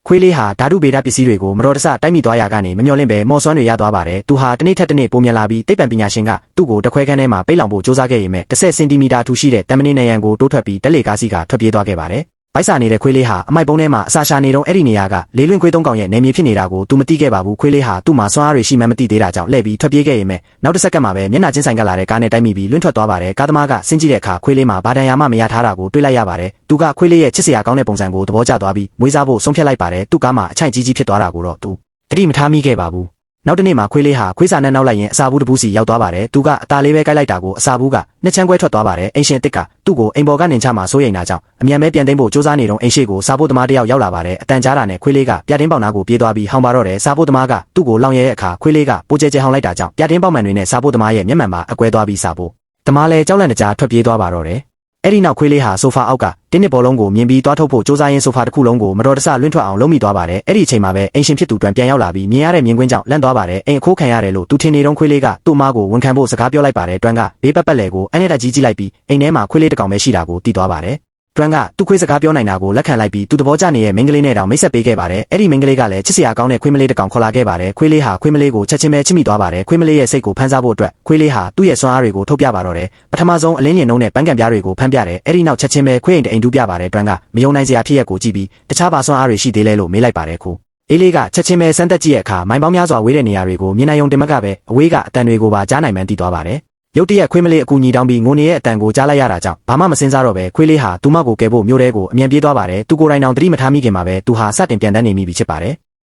ခွေးလေးဟာဓာတုဗေဒပစ္စည်းတွေကိုမတော်တဆတိုက်မိသွားရာကနေမမျှော်လင့်ပဲမော်စွမ်းတွေရသွားပါတယ်။သူဟာတနေ့ထက်တနေ့ပိုမြန်လာပြီးသိပ္ပံပညာရှင်ကသူ့ကိုတခွဲခန်းထဲမှာပိတ်လောင်ဖို့စူးစမ်းခဲ့ရင်း10 စင်တီမီတာထူရှိတဲ့တမန်နေနံရံကိုတိုးထွက်ပြီးတက်လေကားစီကထွက်ပြေးသွားခဲ့ပါတယ်။ဗိုက်စာနေတဲ့ခွေးလေးဟာအမိုက်ပုံးထဲမှာအစာရှာနေတော့အဲ့ဒီနေရာကလေးလွင်ခွေးသုံးကောင်ရဲ့နေမြေဖြစ်နေတာကိုသူမသိခဲ့ပါဘူး။ခွေးလေးဟာသူ့မှာစွမ်းအားတွေရှိမှမသိသေးတာကြောင့်လှည့်ပြီးထွက်ပြေးခဲ့ရင်းနောက်တစ်စက္ကန့်မှာပဲမျက်နှာချင်းဆိုင်ကလာတဲ့ကားနဲ့တိုက်မိပြီးလွင့်ထွက်သွားပါတယ်။ကားသမားကဆင်းကြည့်တဲ့အခါခွေးလေးမှာဘာဒဏ်ရာမှမရထားတာကိုတွေ့လိုက်ရပါတယ်။သူကခွေးလေးရဲ့ချစ်စရာကောင်းတဲ့ပုံစံကိုသဘောကျသွားပြီးမွေးစားဖို့ဆုံးဖြတ်လိုက်ပါတယ်။သူ့ကားမှာအချိုက်ကြီးဖြစ်သွားတာကိုတော့သူတတိမထားမိခဲ့ပါဘူး။နောက်တနေ့မှာခွေးလေးဟာခွေးစာနဲ့နောက်လိုက်ရင်အစာဘူးတစ်ဘူးစီရောက်သွားပါတယ်။သူကအသားလေးပဲကိုက်လိုက်တာကိုအစာဘူးကနှစ်ချမ်းခွဲထွက်သွားပါတယ်။အိမ်ရှင်တစ်ကသူ့ကိုအိမ်ပေါ်ကနေချမှာစိုးရိမ်တာကြောင့်အမြန်ပဲပြန်သိမ်းဖို့စူးစမ်းနေတော့အိမ်ရှိကိုစာဖို့သမားတစ်ယောက်ရောက်လာပါတယ်။အတန်ကြားတာနဲ့ခွေးလေးကပြတင်းပေါက်နာကိုပြေးသွားပြီးဟောင်ပါတော့တယ်။စာဖို့သမားကသူ့ကိုလောင်ရဲတဲ့အခါခွေးလေးကပိုကျဲကျဲဟောင်လိုက်တာကြောင့်ပြတင်းပေါက်မှန်တွေနဲ့စာဖို့သမားရဲ့မျက်မှန်မှာအကွဲသွားပြီးစာဖို့သမားလည်းကြောက်လန့်တကြားထွက်ပြေးသွားပါတော့တယ်။အဲ့ဒီနောက်ခွေးလေးဟာဆိုဖာအောက်ကတင်းနစ်ဘောလုံးကိုမြင်ပြီးသွားထုတ်ဖို့စူးစမ်းရင်းဆိုဖာတစ်ခုလုံးကိုမတော်တဆလွင့်ထွက်အောင်လုံးမိသွားပါတယ်။အဲ့ဒီအချိန်မှာပဲအိမ်ရှင်ဖြစ်သူပြန်ရောက်လာပြီးမြင်ရတဲ့မြင်ကွင်းကြောင့်လန့်သွားပါတယ်။အိမ်အခိုးခံရတယ်လို့သူထင်နေတော့ခွေးလေးကသူ့မားကိုဝန်ခံဖို့စကားပြောလိုက်ပါတယ်။တွန်းကဘေးပတ်လေကိုအနဲ့တက်ကြီးလိုက်ပြီးအိမ်ထဲမှာခွေးလေးတစ်ကောင်ပဲရှိတာကိုသိသွားပါတယ်။တွန်းကသူ့ခွေးစကားပြောနိုင်တာကိုလက်ခံလိုက်ပြီးသူသဘောကျနေတဲ့မိန်းကလေးနဲ့တောင်မိတ်ဆက်ပေးခဲ့ပါတယ်။အဲ့ဒီမိန်းကလေးကလည်းချစ်စရာကောင်းတဲ့ခွေးမလေးတစ်ကောင်ခေါ်လာခဲ့ပါတယ်။ခွေးလေးဟာခွေးမလေးကိုချက်ချင်းပဲချစ်မိသွားပါတယ်။ခွေးမလေးရဲ့စိတ်ကိုဖန်ဆားဖို့အတွက်ခွေးလေးဟာသူ့ရဲ့စွမ်းအားတွေကိုထုတ်ပြပါတော့တယ်။ပထမဆုံးအလင်းညင်နှုံးနဲ့ပန်းကံပြားတွေကိုဖမ်းပြတယ်။အဲ့ဒီနောက်ချက်ချင်းပဲခွေးအိမ်တအိမ်တူးပြပါတယ်။တွန်းကမယုံနိုင်စရာဖြစ်ရက်ကိုကြည့်ပြီးတခြားပါစွမ်းအားတွေရှိသေးလဲလို့မေးလိုက်ပါတယ်ခုအေးလေးကချက်ချင်းပဲစမ်းသက်ကြည့်ရဲ့အခါမိုင်ပေါင်းများစွာဝေးတဲ့နေရာတွေကိုမြင်နိုင်ုံတင်မကပဲအဝေးကအတန်တွေကိုပါကြားနိုင်မှန်းသိသွားပါတယ်။ရုတ်တရက်ခွေးမလေးအကူညီတောင်းပြီးငိုနေရဲ့အတန်ကိုကြားလိုက်ရတာကြောင့်ဘာမှမစင်စားတော့ပဲခွေးလေးဟာသူမကိုကယ်ဖို့မျိုးတဲကိုအမြန်ပြေးသွားပါတယ်။သူကိုယ်တိုင်တောင်သတိမထားမိခင်မှာပဲသူဟာစတင်ပြန်တန်းနေမိပြီဖြစ်ပါတယ်။